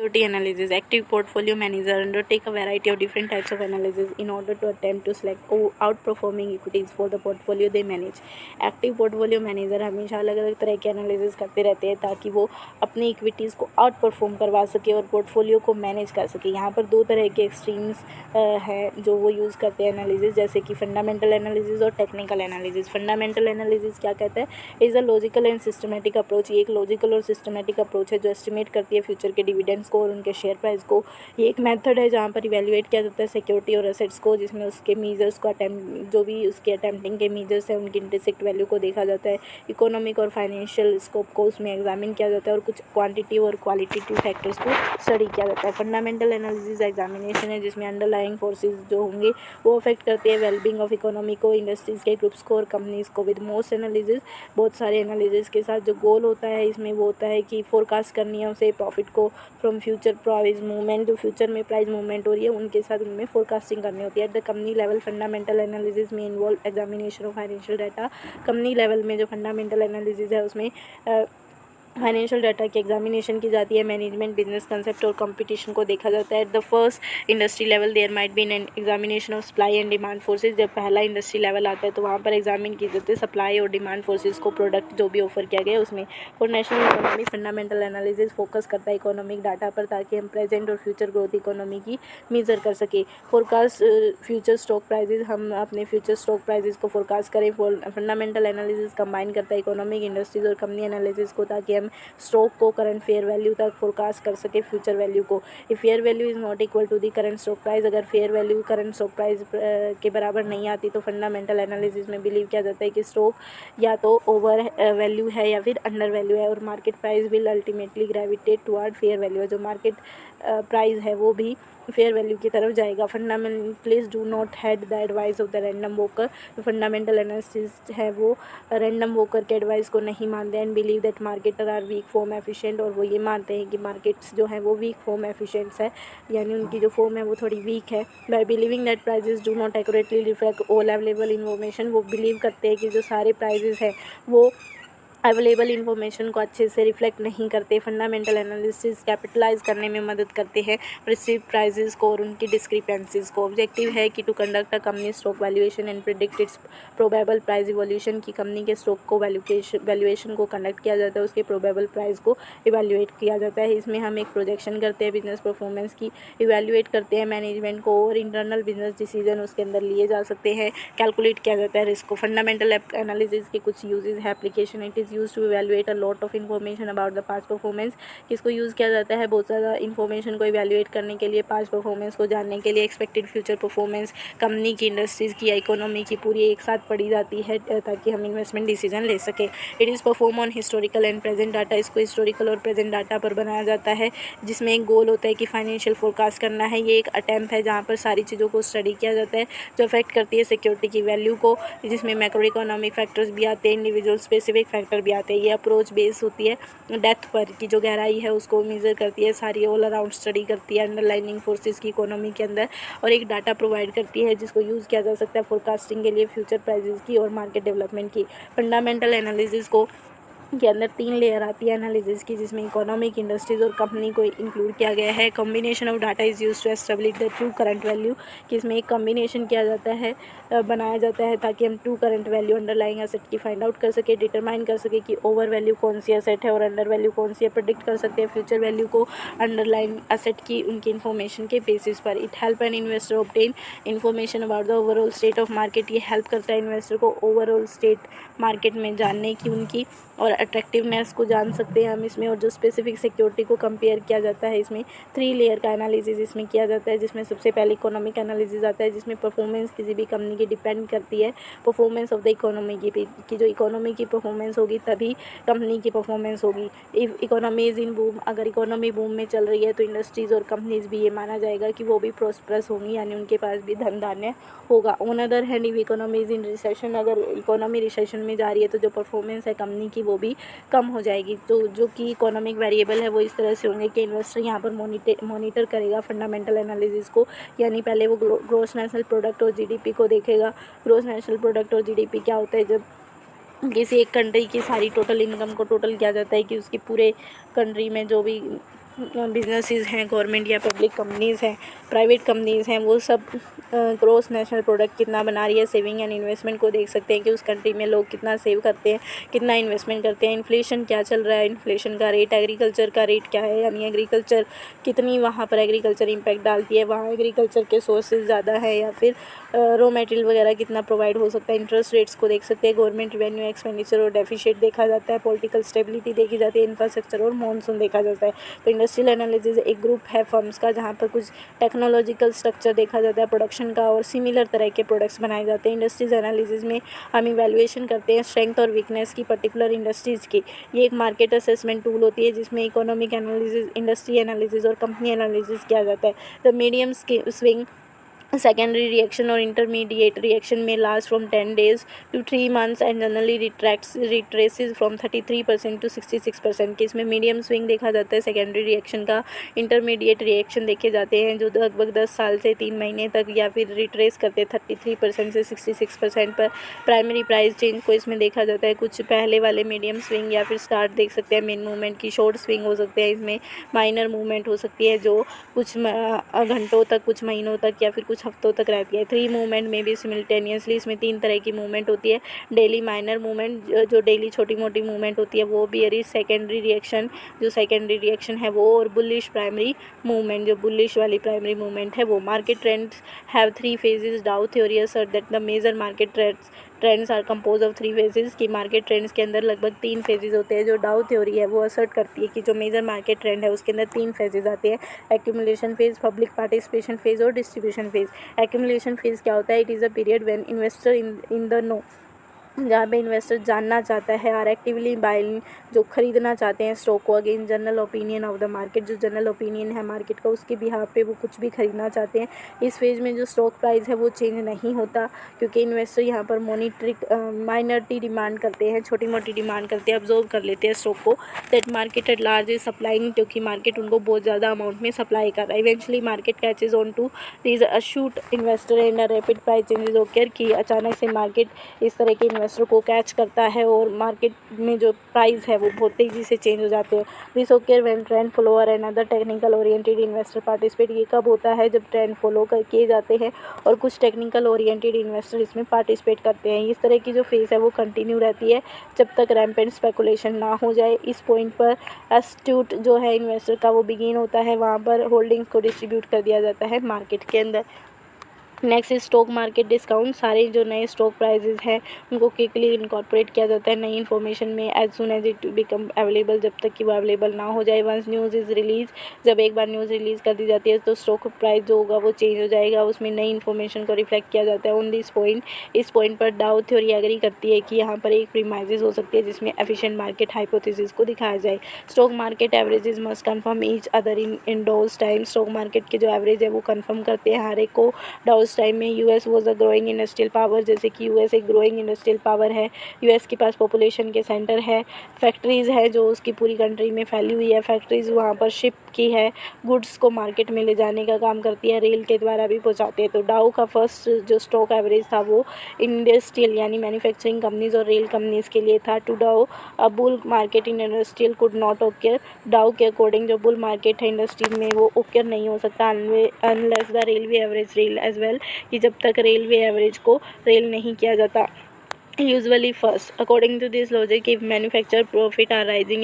Security analysis. Active portfolio manager undertake a variety of different types of analysis in order to attempt to select outperforming equities for the portfolio they manage. Active portfolio manager हमेशा अलग अलग तरह के analysis करते रहते हैं ताकि वो अपनी इक्विटीज़ को आउट परफॉर्म करवा सके और पोर्टफोलियो को मैनेज कर सके। यहाँ पर दो तरह के एक्सट्रीम्स हैं जो वो यूज़ करते हैं एनालिसिस, जैसे कि फंडामेंटल एनालिसिस और टेक्निकल एनालिसिस। फंडामेंटल एनालिसिस क्या कहता है? Is a logical and systematic approach. ये एक लॉजिकल और सिस्टमेटिक अप्रोच है जो एस्टिमेट करती है फ्यूचर के डिविडेंड्स को और उनके शेयर प्राइस को। ये एक मेथड है जहाँ पर इवेल्युएट किया जाता है सिक्योरिटी और एसेट्स को, जिसमें उसके मीजर्स को जो भी उसके अटेम्प्टिंग के मीजर्स हैं उनकी इंटरसेक्ट वैल्यू को देखा जाता है। इकोनॉमिक और फाइनेंशियल स्कोप को उसमें एग्जामिन किया जाता है और कुछ क्वांटिटिव और क्वालिटेटिव फैक्टर्स को स्टडी किया जाता है। फंडामेंटल एनालिसिस एग्जामिनेशन है जिसमें अंडरलाइंग फोर्सेज जो होंगे वो अफेक्ट करते हैं वेलबींग ऑफ इकोनॉमी को, इंडस्ट्रीज़ के ग्रुप्स को और कंपनीज़ को। विद मोस्ट एनालिसिस, बहुत सारे एनालिसिस के साथ जो गोल होता है इसमें वो होता है कि फोरकास्ट करनी है उसे प्रॉफिट को फ्रॉम फ्यूचर प्राइस मूवमेंट। जो फ्यूचर में प्राइस मूवमेंट हो रही है उनके साथ उनमें फोरकास्टिंग करनी होती है। At the company level fundamental analysis में involve examination of financial data. Company level में जो फंडामेंटल एनालिसिस है उसमें फाइनेंशियल डाटा की एग्जामिनेशन की जाती है, मैनेजमेंट, बिजनेस कंसेप्ट और कंपटीशन को देखा जाता है। At the first industry level there might be an examination of supply and demand forces. जब पहला इंडस्ट्री लेवल आता है तो वहाँ पर एग्जामिन की जाती है सप्लाई और डिमांड फोर्सेज को, प्रोडक्ट जो भी ऑफर किया गया उसमें। For national economy fundamental analysis focus करता है इकोनॉमिक डाटा पर ताकि हम प्रेजेंट और फ्यूचर ग्रोथ इकोनॉमी की मेजर कर सके। फोरकास्ट फ्यूचर स्टॉक प्राइजेज, हम अपने फ्यूचर स्टॉक प्राइजेज को फोरकास्ट करें। फंडामेंटल एनालिसिस कंबाइन करता है इकोनॉमिक, इंडस्ट्रीज और कंपनी एनालिसिस को ताकि हम स्टॉक को करंट फेयर वैल्यू तक फोरकास्ट कर सके फ्यूचर वैल्यू को। If fair value is not equal to the current stock price, अगर fair value current stock price के बराबर नहीं आती तो फंडामेंटल एनालिसिस में बिलीव किया जाता है कि स्टॉक या तो ओवर वैल्यू है या फिर अंडर वैल्यू है और market price will ultimately gravitate toward fair value. जो मार्केट प्राइस है वो भी फेयर वैल्यू की तरफ जाएगा। Fundamentalist do not had the advice of the random walker. जो फंडामेंटल एनालिसिस है वो रैंडम वोकर के एडवाइस को नहीं मानते and believe that marketer are weak form efficient. और वो ये मानते हैं कि मार्केट्स जो हैं वो वीक फॉर्म एफिशिएंट्स है, यानी उनकी जो फॉर्म है वो थोड़ी वीक है। By believing that prices do not accurately reflect all available information, वो बिलीव करते हैं कि जो सारे प्राइजेस हैं वो अवेलेबल इन्फॉर्मेशन को अच्छे से रिफ्लेक्ट नहीं करते। फंडामेंटल एनालिसिस कैपिटलाइज करने में मदद करते हैं परसीव्ड प्राइजेस को और उनकी डिस्क्रिपेंसीज को। ऑब्जेक्टिव है कि to conduct a company stock valuation and predict its probable price evolution, की कंपनी के स्टॉक को वैल्यूएशन को कंडक्ट किया जाता है, उसके प्रोबेबल प्राइस को इवेल्युएट किया जाता है। इसमें हम एक प्रोजेक्शन करते हैं बिजनेस परफॉर्मेंस की, इवेल्युएट करते हैं मैनेजमेंट को और इंटरनल बिजनेस डिसीजन उसके अंदर लिए जा सकते हैं, कैलकुलेट किया जाता है रिस्क को। फंडामेंटल एनालिसिस के कुछ यूजेज है, application. It is use to evaluate a lot of information about the past performance. किसको यूज़ किया जाता है? बहुत ज़्यादा इन्फॉर्मेशन को इवेल्युएट करने के लिए, पास्ट परफॉर्मेंस को जानने के लिए। एक्सपेक्टेड फ्यूचर परफॉर्मेंस कंपनी की, इंडस्ट्रीज़ की या इकोनॉमी की पूरी एक साथ पढ़ी जाती है ताकि हम इन्वेस्टमेंट डिसीजन ले सकें। It is perform on historical and present data. इसको हिस्टोरिकल और प्रेजेंट डाटा पर बनाया जाता है जिसमें एक गोल होता है कि फाइनेंशियल फोरकास्ट करना है। ये एक अटैम्प्ट है जहाँ पर सारी चीज़ों को स्टडी किया जाता है जो अफेक्ट करती है सिक्योरिटी की वैल्यू को, जिसमें मैक्रो इकोनॉमिक फैक्टर्स भी आते हैं, इंडिविजुअल स्पेसिफिक फैक्टर भी आते हैं। ये अप्रोच बेस होती है डेप्थ पर, की जो गहराई है उसको मेज़र करती है, सारी ऑल अराउंड स्टडी करती है अंडरलाइनिंग फोर्सेस की इकोनॉमी के अंदर, और एक डाटा प्रोवाइड करती है जिसको यूज़ किया जा सकता है फोरकास्टिंग के लिए फ्यूचर प्राइजेस की और मार्केट डेवलपमेंट की। फंडामेंटल एनालिसिस को के अंदर 3 लेयर आती है एनालिसिस की, जिसमें इकोनॉमिक, इंडस्ट्रीज और कंपनी को इंक्लूड किया गया है। Combination of data is use to establish the true current value, कि इसमें एक कॉम्बिनेशन किया जाता है, बनाया जाता है ताकि हम true current value underlying asset की फाइंड आउट कर सके, डिटरमाइन कर सके कि ओवर वैल्यू कौन सी एसेट है और अंडर वैल्यू कौन सी है, प्रेडिक्ट कर सकते हैं फ्यूचर वैल्यू को अंडरलाइंग एसेट की उनकी इन्फॉर्मेशन के बेसिस पर। It help an investor obtain information about the overall state of market. ये हेल्प करता है इन्वेस्टर को ओवरऑल स्टेट मार्केट में जानने की उनकी, और अट्रैक्टिवनेस को जान सकते हैं हम इसमें। और जो स्पेसिफिक सिक्योरिटी को कंपेयर किया जाता है इसमें 3 लेयर का एनालिसिस इसमें किया जाता है, जिसमें सबसे पहले इकोनॉमिक एनालिसिस आता है जिसमें परफॉर्मेंस किसी भी कंपनी की डिपेंड करती है परफॉर्मेंस ऑफ द इकोनॉमी की जो इकोनॉमी की परफॉर्मेंस होगी तभी कंपनी की परफॉर्मेंस होगी। If economy is in boom, अगर इकोनॉमी बूम में चल रही है तो इंडस्ट्रीज़ और कंपनीज भी ये माना जाएगा कि वो भी प्रॉस्परस होंगी, यानी उनके पास भी धन धान्य होगा। On other hand if economy is in recession, अगर इकोनॉमी रिसेशन में जा रही है तो जो परफॉर्मेंस है कंपनी की वो भी कम हो जाएगी। तो जो कि इकोनॉमिक वेरिएबल है वो इस तरह से होंगे कि इन्वेस्टर यहाँ पर मॉनिटर करेगा फंडामेंटल एनालिसिस को, यानी पहले वो ग्रोस नेशनल प्रोडक्ट और जीडीपी को देखेगा। ग्रोस नेशनल प्रोडक्ट और जीडीपी क्या होता है? जब किसी एक कंट्री की सारी टोटल इनकम को टोटल किया जाता है कि उसकी पूरे कंट्री में जो भी बिजनेसेस हैं, गवर्नमेंट या पब्लिक कंपनीज़ हैं, प्राइवेट कंपनीज़ हैं, वो सब ग्रॉस नेशनल प्रोडक्ट कितना बना रही है, सेविंग एंड इन्वेस्टमेंट को देख सकते हैं कि उस कंट्री में लोग कितना सेव करते हैं, कितना इन्वेस्टमेंट करते हैं, इन्फ्लेशन क्या चल रहा है, इन्फ्लेशन का रेट, एग्रीकल्चर का रेट क्या है, यानी एग्रीकल्चर कितनी वहाँ पर एग्रीकल्चर इम्पैक्ट डालती है, वहाँ एग्रीकल्चर के सोर्सेज ज़्यादा है या फिर रॉ मटेरियल वगैरह कितना प्रोवाइड हो सकता है, इंटरेस्ट रेट्स को देख सकते हैं, गवर्नमेंट रेवेन्यू एक्सपेंडिचर और डेफिसिट देखा जाता है, पॉलिटिकल स्टेबिलिटी देखी जाती है, इंफ्रास्ट्रक्चर और मॉनसून देखा जाता है। तो इंडस्ट्रियल एनालिसिस एक ग्रुप है फर्म्स का जहाँ पर कुछ टेक्नोलॉजिकल स्ट्रक्चर देखा जाता है प्रोडक्शन का और सिमिलर तरह के प्रोडक्ट्स बनाए जाते हैं। इंडस्ट्रीज एनालिसिस में हम इवैल्यूएशन करते हैं स्ट्रेंथ और वीकनेस की पर्टिकुलर इंडस्ट्रीज़ की। ये एक मार्केट असेसमेंट टूल होती है जिसमें इकोनॉमिक एनालिसिस, इंडस्ट्री एनालिसिस और कंपनी एनालिसिस किया जाता है। The medium swing secondary reaction or intermediate reaction may last from 10 days to 3 months and generally retraces from 33% to 66%। Case में मीडियम स्विंग देखा जाता है सेकेंडरी रिएक्शन का, इंटरमीडिएट रिएक्शन देखे जाते हैं जो लगभग 10 साल से 3 महीने तक या फिर रिट्रेस करते हैं 33% से 66% पर। प्राइमरी प्राइस चेंज को इसमें देखा जाता है, कुछ पहले वाले मीडियम स्विंग या फिर स्टार्ट देख सकते हैं मेन मूवमेंट की, शॉर्ट स्विंग हो सकते हैं, इसमें माइनर मूवमेंट हो सकती है जो कुछ घंटों तक, कुछ महीनों तक या फिर कुछ हफ्तों तक रहती है। 3 मूवमेंट में भी सिमिल्टेनियसली, इसमें 3 तरह की मूवमेंट होती है। डेली माइनर मूवमेंट जो डेली छोटी मोटी मूवमेंट होती है वो, बियरिश सेकेंडरी रिएक्शन जो सेकेंडरी रिएक्शन है वो, और बुलिश प्राइमरी मूवमेंट जो बुलिश वाली प्राइमरी मूवमेंट है वो। Market trends have 3 phases. Dow theory assert that the major market trends are compose of 3 phases की मार्केट ट्रेंड्स के अंदर लगभग 3 फेजेस होते हैं। जो डाउ थ्योरी है वो असर्ट करती है कि जो मेजर मार्केट ट्रेंड है उसके अंदर 3 फेजेस आते हैं, accumulation phase, public participation phase और डिस्ट्रीब्यूशन फेज। एक्यूमुलेशन फेज क्या होता है? It is a period when investor in the know, जहाँ पे इन्वेस्टर जानना चाहता है, आर एक्टिवली बाइंग, जो खरीदना चाहते हैं स्टॉक को against general opinion of the market, जो जनरल ओपिनियन है मार्केट का उसके बिहाफ पे वो कुछ भी खरीदना चाहते हैं। इस फेज में जो स्टॉक प्राइस है वो चेंज नहीं होता क्योंकि इन्वेस्टर यहाँ पर माइनॉरिटी डिमांड करते हैं, छोटी मोटी डिमांड करते हैं, ऑब्जर्व कर लेते हैं स्टॉक को, that market at large is supplying, क्योंकि मार्केट उनको बहुत ज़्यादा अमाउंट में सप्लाई कर रहा है। Eventually market catches on to this astute investor and rapid price changes occur, कि अचानक से मार्केट इस तरह के इन्वेस्टर को कैच करता है और मार्केट में जो प्राइस है वो बहुत तेज़ी से चेंज हो जाते हैं। दिस ओकर when trend follower and other technical oriented investor participate. ये कब होता है? जब ट्रेंड फॉलो किए जाते हैं और कुछ टेक्निकल ओरिएंटेड इन्वेस्टर इसमें पार्टिसिपेट करते हैं। इस तरह की जो फेज है वो कंटिन्यू रहती है जब तक रैम्पेंट स्पेकुलेशन ना हो जाए। इस पॉइंट पर एस्ट्यूट जो है इन्वेस्टर का वो बिगिन होता है, वहाँ पर होल्डिंग्स को डिस्ट्रीब्यूट कर दिया जाता है मार्केट के अंदर। Next is stock market discount. सारे जो नए स्टॉक प्राइजेस हैं उनको क्विकली इनकॉर्पोरेट किया जाता है नई इन्फॉर्मेशन में, as soon as it become available, जब तक कि वो अवेलेबल ना हो जाए। वंस न्यूज़ इज़ रिलीज, जब एक बार न्यूज़ रिलीज़ कर दी जाती है तो स्टॉक प्राइस जो होगा वो चेंज हो जाएगा, उसमें नई इन्फॉर्मेशन को रिफ्लेक्ट किया जाता है ऑन दिस पॉइंट। इस पॉइंट पर डाउ थ्योरी एग्री करती है कि यहाँ पर एक प्रीमाइजेस हो सकती है जिसमें एफिशिएंट मार्केट हाइपोथेसिस को दिखाया जाए। Stock market averages must confirm each other in douse time. Stock market के जो एवरेज है वो कन्फर्म करते हैं हर एक को। डाउज टाइम में US was a growing industrial power, जैसे कि यूएस एक ग्रोइंग इंडस्ट्रियल पावर है, यूएस के पास पॉपुलेशन के सेंटर है, फैक्ट्रीज़ है जो उसकी पूरी कंट्री में फैली हुई है, फैक्ट्रीज़ वहाँ पर शिप की है, गुड्स को मार्केट में ले जाने का काम करती है, रेल के द्वारा भी पहुँचाते हैं। तो डाउ का फर्स्ट जो स्टॉक एवरेज था वो इंडस्ट्रियल यानी मैन्युफैक्चरिंग कंपनीज और रेल कंपनीज के लिए था। टू डाउ a bull market in industrial could not ओकर। डाउ के अकॉर्डिंग जो बुल मार्केट है इंडस्ट्री में वो ओकर नहीं हो सकता unless the railway average rail as well, कि जब तक रेलवे एवरेज को रेल नहीं किया जाता। Usually first according to this logic if manufacture profit are rising,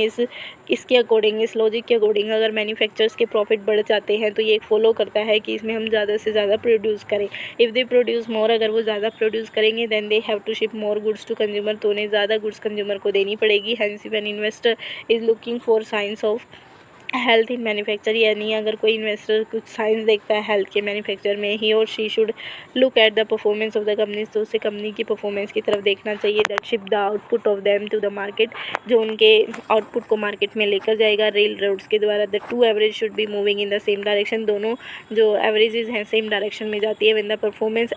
इसके अकॉर्डिंग, इस लॉजिक के अकॉर्डिंग अगर मैन्युफैक्चरर्स के प्रॉफिट बढ़ जाते हैं तो ये एक फॉलो करता है कि इसमें हम ज़्यादा से ज़्यादा प्रोड्यूस करें। इफ़ दे प्रोड्यूस मोर, अगर वो ज़्यादा प्रोड्यूस करेंगे then they have to ship more goods to consumer, तो उन्हें ज़्यादा गुड्स कंज्यूमर को देनी पड़ेगी। Hence if an investor is looking for signs of health in manufacture, यानी अगर कोई इन्वेस्टर कुछ साइंस देखता है हेल्थ के मैन्युफैक्चर में, ही और she should look at the performance of the companies, तो उसे कंपनी की परफॉर्मेंस की तरफ देखना चाहिए। That ship the output of them to the market, जो उनके आउटपुट को मार्केट में लेकर जाएगा रेल रोड्स के द्वारा। The two average should be moving in the same direction, दोनों जो एवरेजेस हैं सेम डायरेक्शन में जाती है। व्हेन द परफॉर्मेंस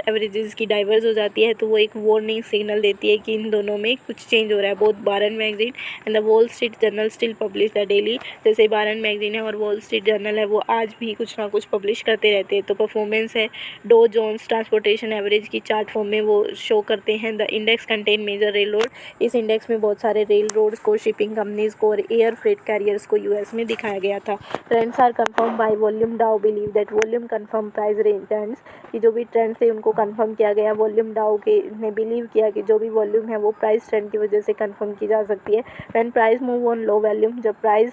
एवरेजेस की डाइवर्स हो जाती है तो वो एक वार्निंग सिग्नल देती है कि इन दोनों में कुछ चेंज हो रहा है। बोथ बारन magazine and the wall street journal still publish the daily, जैसे भारत मैगजीन है और वॉल स्ट्रीट जर्नल है, वो आज भी कुछ ना कुछ पब्लिश करते रहते हैं। तो परफॉर्मेंस है डो जोन्स ट्रांसपोर्टेशन एवरेज की चार्ट फॉर्म में वो शो करते हैं। The index contain major railroad, इस इंडेक्स में बहुत सारे रेल रोड्स को, शिपिंग कंपनीज को और एयर फ्रेट कैरियर्स को यूएस में दिखाया गया था। Trends are confirm by volume, Dow believe that volume confirm price range trends, कि जो भी ट्रेंड्स थे उनको कंफर्म किया गया। वॉल्यूम डाउ के ने बिलीव किया कि जो भी वॉल्यूम है वो प्राइस ट्रेंड की वजह से कंफर्म की जा सकती है। When price move on low volume, जब प्राइस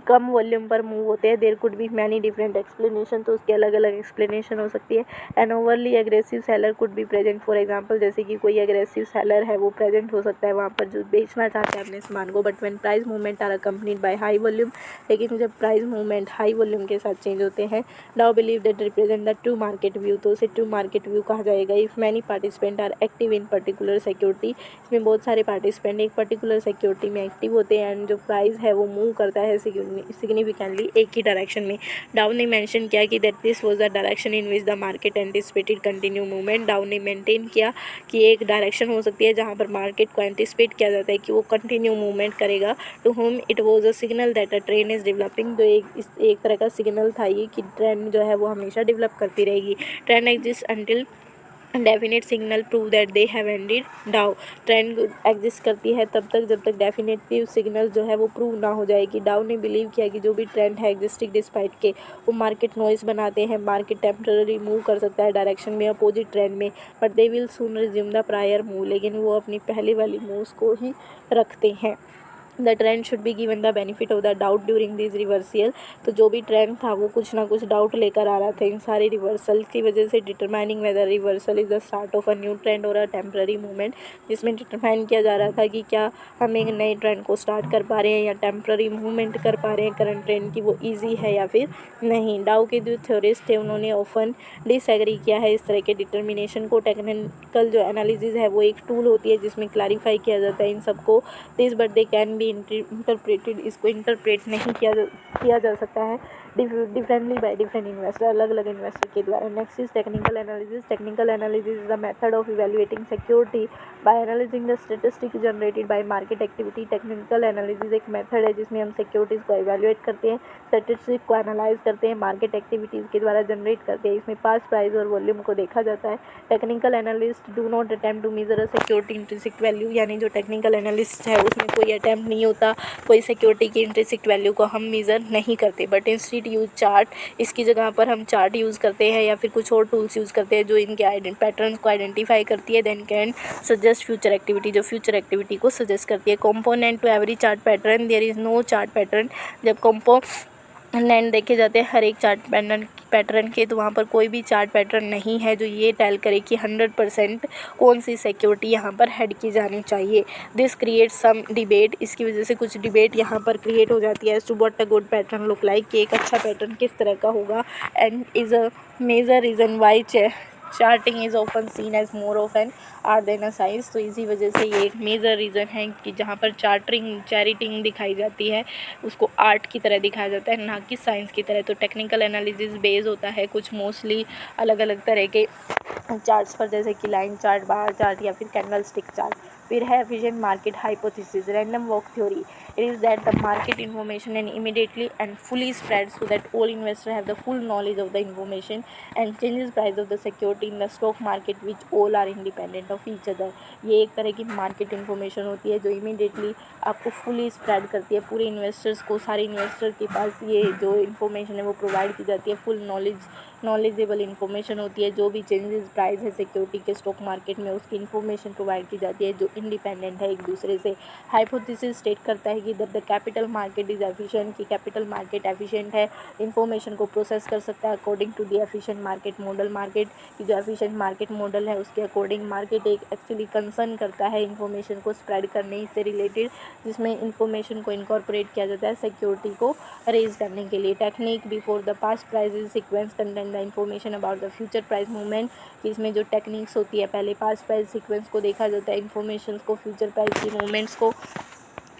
कम वॉल्यूम पर मूव होते हैं, there could be many different explanation, तो उसकी अलग अलग एक्सप्लेनेशन हो सकती है। An overly aggressive seller could be present, for example जैसे कि कोई एग्रेसिव सेलर है वो प्रेजेंट हो सकता है वहाँ पर जो बेचना चाहते हैं अपने सामान को। But when price movement are accompanied by high volume, लेकिन जब प्राइस मूवमेंट हाई वॉल्यूम के साथ चेंज होते हैं, Dow believe that represent the true market view, तो उसे ट्रू मार्केट व्यू कहा जाएगा। If many participant are active in particular security, इसमें बहुत सारे पार्टिसिपेंट एक पर्टिकुलर सिक्योरिटी में एक्टिव होते हैं एंड जो प्राइस है वो मूव करता है सिग्निफिकेंटली एक ही डायरेक्शन में। डाउन ने मेंशन किया कि that this was the direction in which the market anticipated continue movement. Down ने मेंटेन किया कि एक डायरेक्शन हो सकती है जहां पर मार्केट को एंटिसिपेट किया जाता है कि वो कंटिन्यू मूवमेंट करेगा। To him it was a signal that a trend is developing, तो एक तरह का सिग्नल था ये कि ट्रेन जो है वो हमेशा डेवलप करती रहेगी। Train exist until definite signal prove that they have ended डाउ, ट्रेंड एग्जिस्ट करती है तब तक जब तक डेफिनेटिव सिग्नल जो है वो प्रूव ना हो जाए। कि डाउ ने बिलीव किया कि जो भी ट्रेंड है एग्जिस्टिंग डिस्पाइट के, वो मार्केट नॉइस बनाते हैं, मार्केट टेम्पररी मूव कर सकता है डायरेक्शन में अपोजिट ट्रेंड में, but they will soon resume the prior move, लेकिन वो अपनी पहले वाली मूव्स को ही रखते हैं। The trend should be given the benefit of the doubt during this reversal, तो जो भी ट्रेंड था वो कुछ ना कुछ डाउट लेकर आ रहा था इन सारे रिवर्सल की वजह से। Determining weather reversal is the start of a new trend और अ टेम्पररी मूवमेंट, जिसमें डिटरमाइन किया जा रहा था कि क्या हम एक नए ट्रेंड को स्टार्ट कर पा रहे हैं या टेम्पररी मूवमेंट कर पा रहे हैं करंट ट्रेंड की, वो ईजी है या फिर नहीं। डाउ के जो थ्योरिस्ट थे उन्होंने ऑफन डिसएग्री किया है इस तरह के डिटर्मिनेशन को। टेक्निकल जो एनालिसिस है वो एक टूल होती है जिसमें क्लैरिफाई किया जाता है इन सबको, this but they can interpreted, इसको इंटरप्रेट नहीं किया जा सकता है डिफरेंटली बाय डिफरेंट इन्वेस्टर, अलग अलग इन्वेस्टर के द्वारा। Next is technical analysis. Technical analysis is the method of evaluating security bye analysing the statistics generated by market activity. Technical analysis एक मेथड है जिसमें हम सिक्योरिटीज़ को इवैल्यूएट करते हैं, स्टैटिस्टिक्स को एनालाइज करते हैं, मार्केट एक्टिविटीज़ के द्वारा जनरेट करते हैं। इसमें पास प्राइस और वॉल्यूम को देखा जाता है। Technical analyst do not attempt to measure a security intrinsic value, यानी जो टेक्निकल एनालिस्ट है उसमें कोई अटैम्प्ट नहीं होता, कोई सिक्योरिटी की इंट्रिंसिक वैल्यू को हम मेज़र नहीं करते, बट इंस्टीट्यूट यूज चार्ट, इसकी जगह पर हम चार्ट यूज़ करते हैं या फिर कुछ और टूल्स यूज़ करते हैं जो इनके पैटर्न्स को आइडेंटिफाई करती है। Then can suggest future activity, जो फ्यूचर एक्टिविटी को सजेस्ट करती है। Component to every chart pattern there is no chart pattern, जब कंपोनेंट देखे जाते हैं हर एक चार्ट पैटर्न के, तो वहाँ पर कोई भी चार्ट पैटर्न नहीं है जो ये टेल करे कि 100% कौन सी सिक्योरिटी यहाँ पर हेड की जानी चाहिए। दिस क्रिएट सम डिबेट, इसकी वजह से कुछ डिबेट यहाँ पर क्रिएट हो जाती है as to what a good pattern look like, कि एक अच्छा पैटर्न किस तरह का होगा। And is a major reason why charting is often seen as more of an art than a science, तो इसी वजह से ये एक मेजर रीज़न है कि जहाँ पर चैरिटिंग दिखाई जाती है उसको आर्ट की तरह दिखाया जाता है, ना कि साइंस की तरह। तो टेक्निकल एनालिसिस बेस होता है कुछ मोस्टली अलग अलग तरह के चार्ट्स पर, जैसे कि लाइन चार्ट, बार चार्ट या फिर कैंडल स्टिक चार्ट। फिर है efficient market hypothesis, random walk theory. It is that the market information and immediately and fully spread so that all investors have the full knowledge of the information and changes price of the security in the stock market which all are independent of each other। ये एक तरह की market information होती है जो immediately आपको fully spread करती है, पूरे इन्वेस्टर्स को, सारे इन्वेस्टर के पास ये जो इन्फॉर्मेशन है वो प्रोवाइड की जाती है। फुल नॉलेजेबल इन्फॉर्मेशन होती है, जो भी चेंजेस प्राइस है सिक्योरिटी के स्टॉक मार्केट में उसकी इन्फॉर्मेशन प्रोवाइड की जाती है जो इंडिपेंडेंट है एक दूसरे से। हाइपोथेसिस स्टेट करता है कि the capital market is efficient, कि कैपिटल मार्केट एफिशिएंट है, इन्फॉर्मेशन को प्रोसेस कर सकता है according to the efficient market model. Market की जो एफिशिएंट मार्केट मॉडल है उसके अकॉर्डिंग मार्केट एक एक्चुअली कंसर्न करता है इन्फॉर्मेशन को स्प्रेड करने से रिलेटेड, जिसमें इन्फॉर्मेशन को इनकॉर्पोरेट किया जाता है सिक्योरिटी को रेज करने के लिए। Technique before the past price sequence content the information about the future price movement, कि इसमें जो टेक्निक्स होती है पहले पास्ट प्राइस सीक्वेंस को देखा जाता है, इन्फॉर्मेशन को, फ्यूचर प्राइस की मूवमेंट्स को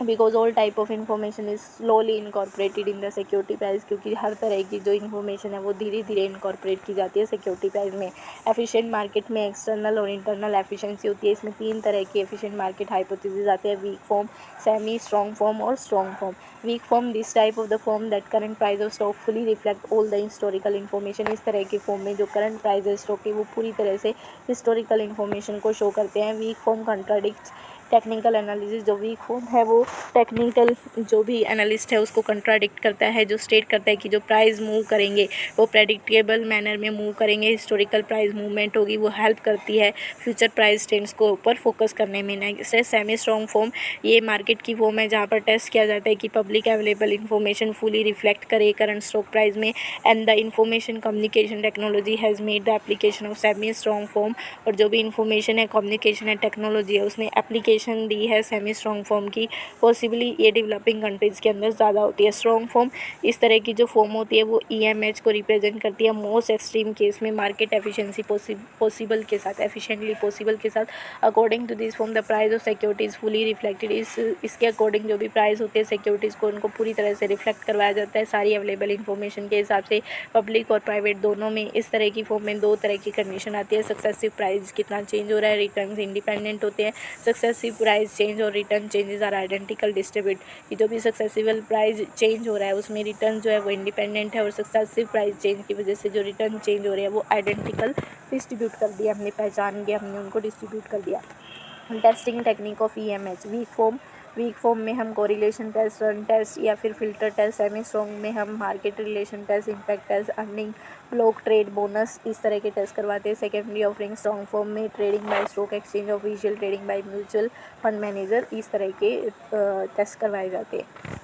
because all type of information is slowly incorporated in the security price, क्योंकि हर तरह की जो इन्फॉर्मेशन है वो धीरे धीरे इनकॉर्पोरेट की जाती है सिक्योरिटी प्राइस में। एफिशिएंट मार्केट में एक्सटर्नल और इंटरनल एफिशिएंसी होती है। इसमें 3 तरह की एफिशिएंट मार्केट हाइपोथेसिस आते हैं: weak form, semi strong form और strong form. Weak form, this type of the form that current price of stock fully reflect all the historical information. इस तरह की फॉर्म में जो करंट प्राइस है stock की वो पूरी तरह से हिस्टोरिकल इन्फॉर्मेशन को शो करते हैं। Weak form contradicts technical analysis. जो वीक फॉर्म है वो टेक्निकल जो भी एनालिस्ट है उसको कंट्राडिक्ट करता है, जो स्टेट करता है कि जो प्राइस मूव करेंगे वो प्रेडिक्टेबल मैनर में मूव करेंगे, हिस्टोरिकल प्राइस मूवमेंट होगी, वो हेल्प करती है फ्यूचर प्राइस ट्रेंड्स को ऊपर फोकस करने में। नेक्स्ट है सेमी स्ट्रॉन्ग फॉर्म। ये मार्केट की फॉर्म है जहाँ पर टेस्ट किया जाता है कि public available information fully reflect करे करंट स्टॉक प्राइस में, and the information communication technology has made the application of semi strong form. और जो भी इन्फॉर्मेशन है, कम्युनिकेशन है, टेक्नोलॉजी है, उसमें एप्लीकेशन दी है सेमी स्ट्रॉन्ग फॉर्म की। पॉसिबली ये डेवलपिंग कंट्रीज़ के अंदर ज़्यादा होती है। स्ट्रॉन्ग फॉर्म, इस तरह की जो फॉर्म होती है वो EMH को रिप्रेजेंट करती है। मोस्ट एक्सट्रीम केस में मार्केट एफिशिएंसी पॉसिबल के साथ, एफिशिएंटली पॉसिबल के साथ। According to this form the price of securities fully reflected. इसके अकॉर्डिंग जो भी प्राइस होती है सिक्योरिटीज़ को उनको पूरी तरह से रिफ्लेक्ट करवाया जाता है सारी अवेलेबल इन्फॉर्मेशन के हिसाब से, पब्लिक और प्राइवेट दोनों में। इस तरह की फॉर्म में 2 तरह की कंडीशन आती है: सक्सेसिव प्राइस कितना चेंज हो रहा है, रिटर्न्स इंडिपेंडेंट होते हैं। सक्सेसिव प्राइस चेंज और return changes are identical distribute, कि जो भी सक्सेसिवल प्राइस चेंज हो रहा है उसमें रिटर्न जो है वो इंडिपेंडेंट है, और सक्सेसिव प्राइस चेंज की वजह से जो रिटर्न चेंज हो रहे हैं वो आइडेंटिकल डिस्ट्रीब्यूट कर दिया, हमने पहचान के हमने उनको डिस्ट्रीब्यूट कर दिया। Testing technique of EMH। Weak form में हम कोरिलेशन टेस्ट, रन टेस्ट या फिर फिल्टर टेस्ट। सेमी स्ट्रॉन्ग में हम market relation test, impact test, earning, block trade, bonus, इस तरह के टेस्ट करवाते हैं। सेकेंडरी ऑफरिंग स्ट्रॉन्ग फॉर्म में trading by stock exchange, official trading by mutual fund manager, इस तरह के टेस्ट करवाए जाते हैं।